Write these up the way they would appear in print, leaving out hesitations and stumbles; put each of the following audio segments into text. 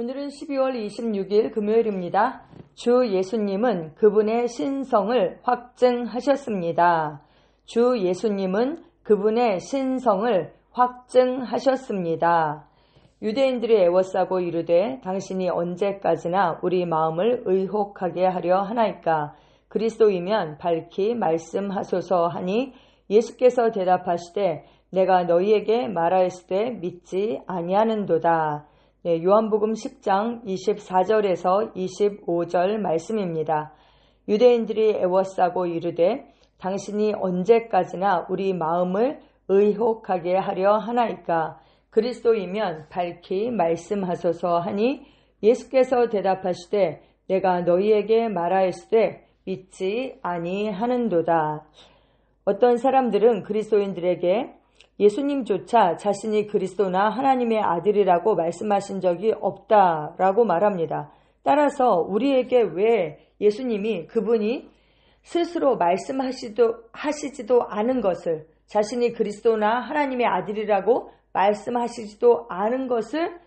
오늘은 12월 26일 금요일입니다. 주 예수님은 그분의 신성을 확증하셨습니다. 주 예수님은 그분의 신성을 확증하셨습니다. 유대인들이 애워싸고 이르되 당신이 언제까지나 우리 마음을 의혹하게 하려 하나이까? 그리스도이면 밝히 말씀하소서 하니 예수께서 대답하시되 내가 너희에게 말하였을 때 믿지 아니하는도다. 요한복음 10장 24절에서 25절 말씀입니다. 유대인들이 애워싸고 이르되 당신이 언제까지나 우리 마음을 의혹하게 하려 하나이까? 그리스도이면 밝히 말씀하소서 하니 예수께서 대답하시되 내가 너희에게 말하였을 때 믿지 아니하는도다. 어떤 사람들은 그리스도인들에게 예수님조차 자신이 그리스도나 하나님의 아들이라고 말씀하신 적이 없다라고 말합니다. 따라서 우리에게 왜 예수님이 그분이 스스로 말씀하시지도 않은 것을, 자신이 그리스도나 하나님의 아들이라고 말씀하시지도 않은 것을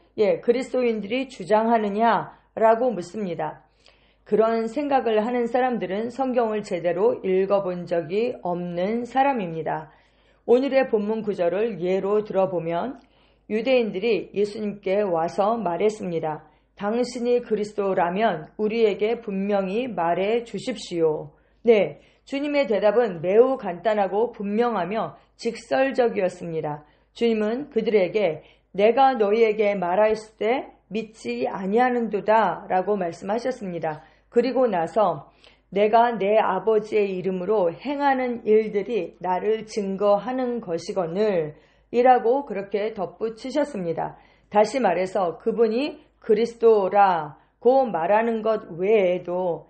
그리스도인들이 주장하느냐라고 묻습니다. 그런 생각을 하는 사람들은 성경을 제대로 읽어본 적이 없는 사람입니다. 오늘의 본문 구절을 예로 들어보면 유대인들이 예수님께 와서 말했습니다. 당신이 그리스도라면 우리에게 분명히 말해 주십시오. 네, 주님의 대답은 매우 간단하고 분명하며 직설적이었습니다. 주님은 그들에게 내가 너희에게 말하였을 때 믿지 아니하는도다 라고 말씀하셨습니다. 그리고 나서 내가 내 아버지의 이름으로 행하는 일들이 나를 증거하는 것이거늘 이라고 그렇게 덧붙이셨습니다. 다시 말해서 그분이 그리스도라고 말하는 것 외에도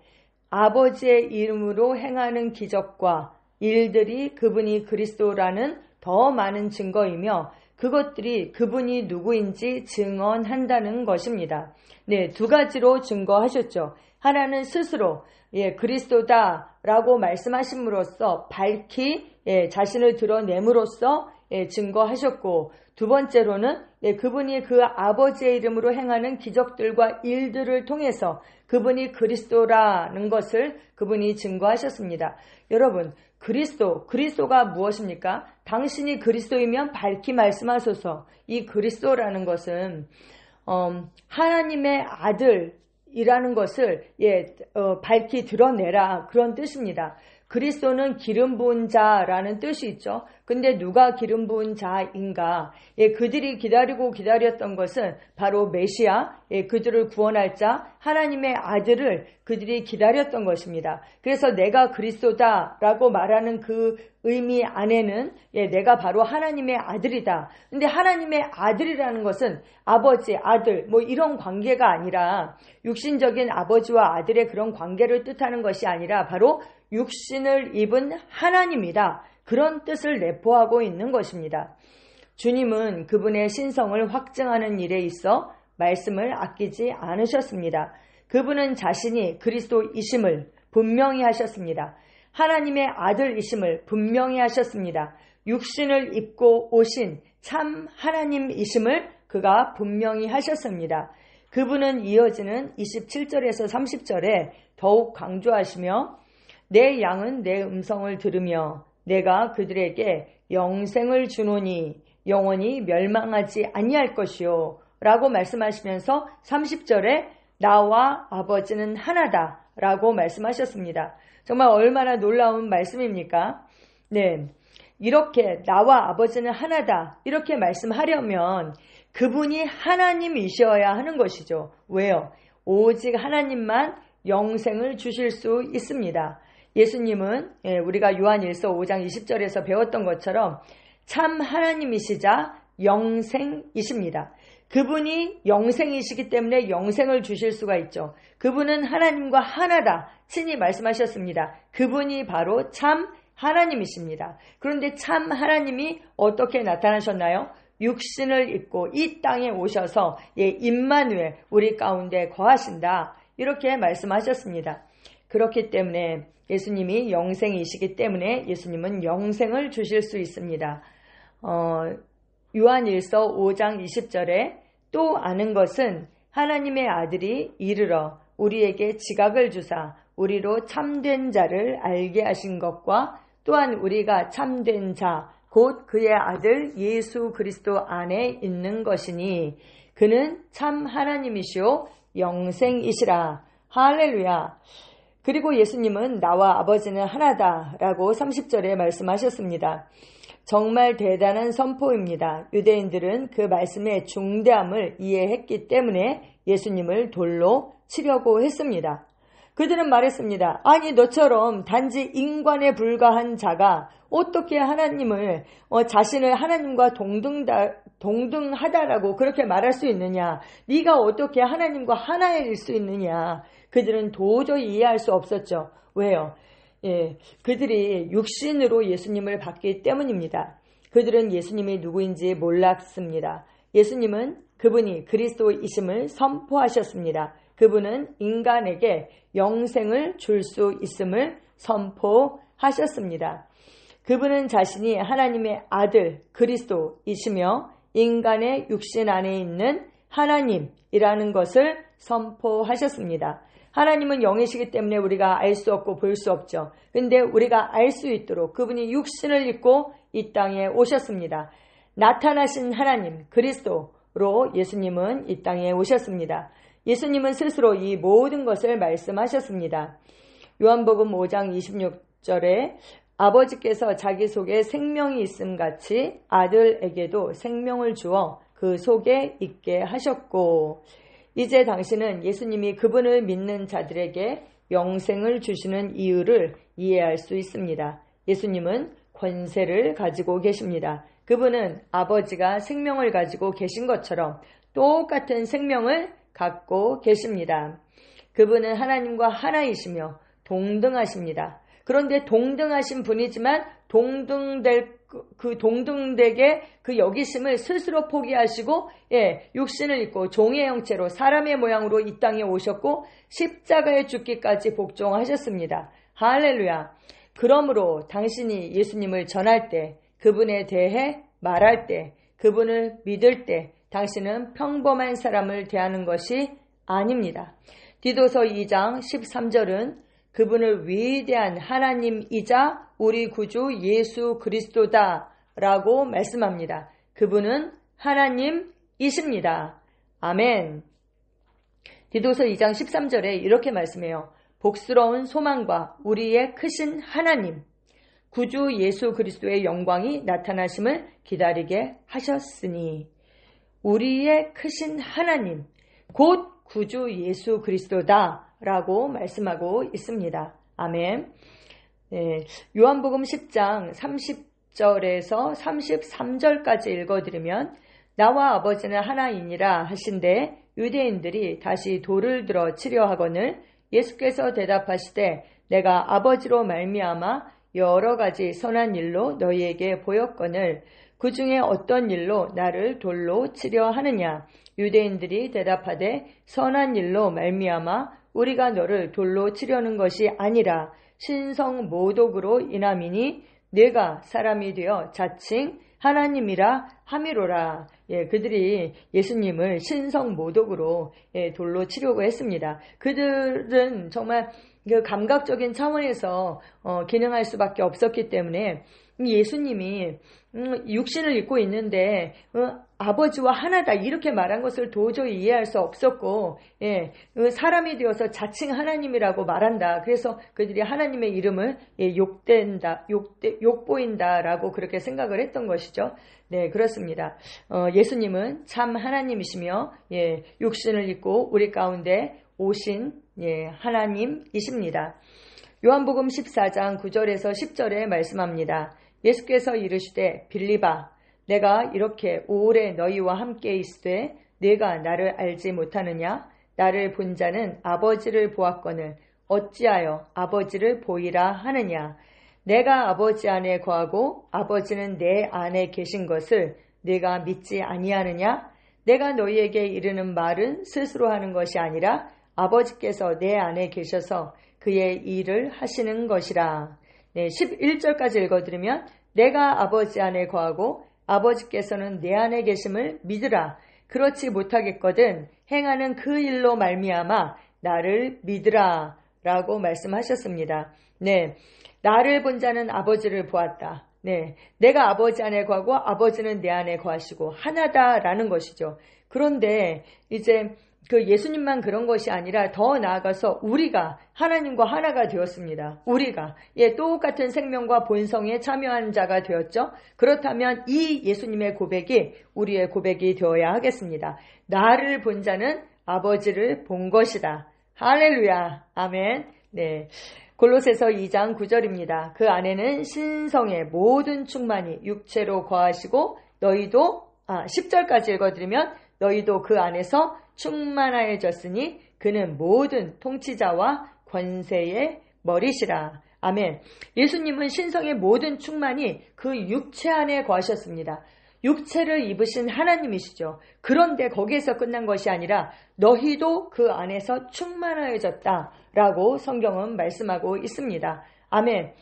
아버지의 이름으로 행하는 기적과 일들이 그분이 그리스도라는 더 많은 증거이며 그것들이 그분이 누구인지 증언한다는 것입니다. 네, 두 가지로 증거하셨죠. 하나는 스스로 그리스도다라고 말씀하심으로써 밝히 자신을 드러냄으로써 증거하셨고, 두 번째로는 그분이 그 아버지의 이름으로 행하는 기적들과 일들을 통해서 그분이 그리스도라는 것을 그분이 증거하셨습니다. 여러분, 그리스도가 무엇입니까? 당신이 그리스도이면 밝히 말씀하소서. 이 그리스도라는 것은 하나님의 아들이라는 것을 밝히 드러내라, 그런 뜻입니다. 그리스도는 기름 부은 자라는 뜻이 있죠. 근데 누가 기름 부은 자인가? 그들이 기다렸던 것은 바로 메시아, 그들을 구원할 자, 하나님의 아들을 그들이 기다렸던 것입니다. 그래서 내가 그리스도다라고 말하는 그 의미 안에는 내가 바로 하나님의 아들이다. 근데 하나님의 아들이라는 것은 아버지, 아들 이런 관계가 아니라 육신적인 아버지와 아들의 그런 관계를 뜻하는 것이 아니라 바로 육신을 입은 하나님이다. 그런 뜻을 내포하고 있는 것입니다. 주님은 그분의 신성을 확증하는 일에 있어 말씀을 아끼지 않으셨습니다. 그분은 자신이 그리스도이심을 분명히 하셨습니다. 하나님의 아들이심을 분명히 하셨습니다. 육신을 입고 오신 참 하나님이심을 그가 분명히 하셨습니다. 그분은 이어지는 27절에서 30절에 더욱 강조하시며 내 양은 내 음성을 들으며 내가 그들에게 영생을 주노니 영원히 멸망하지 아니할 것이요 라고 말씀하시면서 30절에 나와 아버지는 하나다 라고 말씀하셨습니다. 정말 얼마나 놀라운 말씀입니까? 네, 이렇게 나와 아버지는 하나다 이렇게 말씀하려면 그분이 하나님이셔야 하는 것이죠. 왜요? 오직 하나님만 영생을 주실 수 있습니다. 예수님은 우리가 요한일서 5장 20절에서 배웠던 것처럼 참 하나님이시자 영생이십니다. 그분이 영생이시기 때문에 영생을 주실 수가 있죠. 그분은 하나님과 하나다 친히 말씀하셨습니다. 그분이 바로 참 하나님이십니다. 그런데 참 하나님이 어떻게 나타나셨나요? 육신을 입고 이 땅에 오셔서 임마누엘 우리 가운데 거하신다 이렇게 말씀하셨습니다. 그렇기 때문에 예수님이 영생이시기 때문에 예수님은 영생을 주실 수 있습니다. 요한일서 5장 20절에 또 아는 것은 하나님의 아들이 이르러 우리에게 지각을 주사 우리로 참된 자를 알게 하신 것과 또한 우리가 참된 자 곧 그의 아들 예수 그리스도 안에 있는 것이니 그는 참 하나님이시오 영생이시라. 할렐루야. 그리고 예수님은 나와 아버지는 하나다라고 30절에 말씀하셨습니다. 정말 대단한 선포입니다. 유대인들은 그 말씀의 중대함을 이해했기 때문에 예수님을 돌로 치려고 했습니다. 그들은 말했습니다. 아니 너처럼 단지 인간에 불과한 자가 어떻게 하나님을 자신을 하나님과 동등하다라고 그렇게 말할 수 있느냐? 네가 어떻게 하나님과 하나일 수 있느냐? 그들은 도저히 이해할 수 없었죠. 왜요? 그들이 육신으로 예수님을 봤기 때문입니다. 그들은 예수님이 누구인지 몰랐습니다. 예수님은 그분이 그리스도이심을 선포하셨습니다. 그분은 인간에게 영생을 줄 수 있음을 선포하셨습니다. 그분은 자신이 하나님의 아들 그리스도이시며 인간의 육신 안에 있는 하나님이라는 것을 선포하셨습니다. 하나님은 영이시기 때문에 우리가 알 수 없고 볼 수 없죠. 근데 우리가 알 수 있도록 그분이 육신을 입고 이 땅에 오셨습니다. 나타나신 하나님 그리스도로 예수님은 이 땅에 오셨습니다. 예수님은 스스로 이 모든 것을 말씀하셨습니다. 요한복음 5장 26절에 아버지께서 자기 속에 생명이 있음 같이 아들에게도 생명을 주어 그 속에 있게 하셨고 이제 당신은 예수님이 그분을 믿는 자들에게 영생을 주시는 이유를 이해할 수 있습니다. 예수님은 권세를 가지고 계십니다. 그분은 아버지가 생명을 가지고 계신 것처럼 똑같은 생명을 갖고 계십니다. 그분은 하나님과 하나이시며 동등하십니다. 그런데 동등하신 분이지만 동등되게 그 여기심을 스스로 포기하시고 육신을 입고 종의 형체로 사람의 모양으로 이 땅에 오셨고 십자가에 죽기까지 복종하셨습니다. 할렐루야. 그러므로 당신이 예수님을 전할 때 그분에 대해 말할 때 그분을 믿을 때 당신은 평범한 사람을 대하는 것이 아닙니다. 디도서 2장 13절은 그분을 위대한 하나님이자 우리 구주 예수 그리스도다 라고 말씀합니다. 그분은 하나님이십니다. 아멘. 디도서 2장 13절에 이렇게 말씀해요. 복스러운 소망과 우리의 크신 하나님 구주 예수 그리스도의 영광이 나타나심을 기다리게 하셨으니 우리의 크신 하나님 곧 구주 예수 그리스도다 라고 말씀하고 있습니다. 아멘. 요한복음 10장 30절에서 33절까지 읽어드리면 나와 아버지는 하나이니라 하신데 유대인들이 다시 돌을 들어 치려 하거늘 예수께서 대답하시되 내가 아버지로 말미암아 여러 가지 선한 일로 너희에게 보였거늘 그 중에 어떤 일로 나를 돌로 치려 하느냐. 유대인들이 대답하되 선한 일로 말미암아 우리가 너를 돌로 치려는 것이 아니라 신성 모독으로 인함이니 내가 사람이 되어 자칭 하나님이라 함이로라. 그들이 예수님을 신성 모독으로 돌로 치려고 했습니다. 그들은 정말 그 감각적인 차원에서 기능할 수밖에 없었기 때문에 예수님이 육신을 입고 있는데 아버지와 하나다 이렇게 말한 것을 도저히 이해할 수 없었고 사람이 되어서 자칭 하나님이라고 말한다. 그래서 그들이 하나님의 이름을 욕보인다라고 그렇게 생각을 했던 것이죠. 네, 그렇습니다. 예수님은 참 하나님이시며 육신을 입고 우리 가운데 오신 하나님이십니다. 요한복음 14장 9절에서 10절에 말씀합니다. 예수께서 이르시되 빌립아 내가 이렇게 오래 너희와 함께 있으되 네가 나를 알지 못하느냐? 나를 본 자는 아버지를 보았거늘 어찌하여 아버지를 보이라 하느냐? 내가 아버지 안에 거하고 아버지는 내 안에 계신 것을 네가 믿지 아니하느냐? 내가 너희에게 이르는 말은 스스로 하는 것이 아니라 아버지께서 내 안에 계셔서 그의 일을 하시는 것이라. 네, 11절까지 읽어드리면 내가 아버지 안에 거하고 아버지께서는 내 안에 계심을 믿으라. 그렇지 못하겠거든 행하는 그 일로 말미암아 나를 믿으라 라고 말씀하셨습니다. 네, 나를 본 자는 아버지를 보았다. 네, 내가 아버지 안에 거하고 아버지는 내 안에 거하시고 하나다라는 것이죠. 그런데 이제 그 예수님만 그런 것이 아니라 더 나아가서 우리가 하나님과 하나가 되었습니다. 우리가 똑같은 생명과 본성에 참여한 자가 되었죠. 그렇다면 이 예수님의 고백이 우리의 고백이 되어야 하겠습니다. 나를 본 자는 아버지를 본 것이다. 할렐루야. 아멘. 네. 골로새서 2장 9절입니다. 그 안에는 신성의 모든 충만이 육체로 거하시고 너희도 10절까지 읽어드리면 너희도 그 안에서 충만하여졌으니 그는 모든 통치자와 권세의 머리시라. 아멘. 예수님은 신성의 모든 충만이 그 육체 안에 거하셨습니다. 육체를 입으신 하나님이시죠. 그런데 거기에서 끝난 것이 아니라 너희도 그 안에서 충만하여졌다라고 성경은 말씀하고 있습니다. 아멘.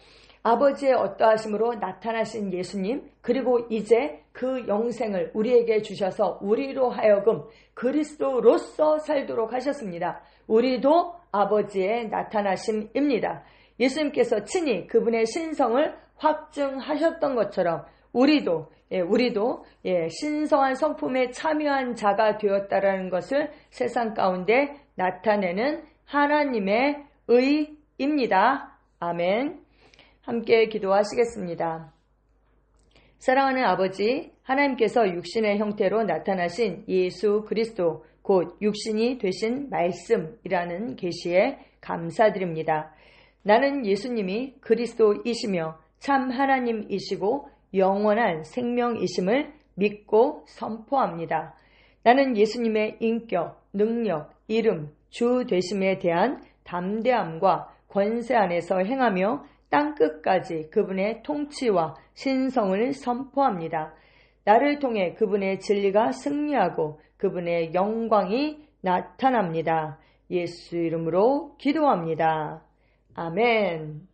아버지의 어떠하심으로 나타나신 예수님, 그리고 이제 그 영생을 우리에게 주셔서 우리로 하여금 그리스도로서 살도록 하셨습니다. 우리도 아버지의 나타나심입니다. 예수님께서 친히 그분의 신성을 확증하셨던 것처럼 우리도 신성한 성품에 참여한 자가 되었다라는 것을 세상 가운데 나타내는 하나님의 의입니다. 아멘. 함께 기도하시겠습니다. 사랑하는 아버지, 하나님께서 육신의 형태로 나타나신 예수 그리스도, 곧 육신이 되신 말씀이라는 계시에 감사드립니다. 나는 예수님이 그리스도이시며 참 하나님이시고 영원한 생명이심을 믿고 선포합니다. 나는 예수님의 인격, 능력, 이름, 주 되심에 대한 담대함과 권세 안에서 행하며 땅끝까지 그분의 통치와 신성을 선포합니다. 나를 통해 그분의 진리가 승리하고 그분의 영광이 나타납니다. 예수 이름으로 기도합니다. 아멘.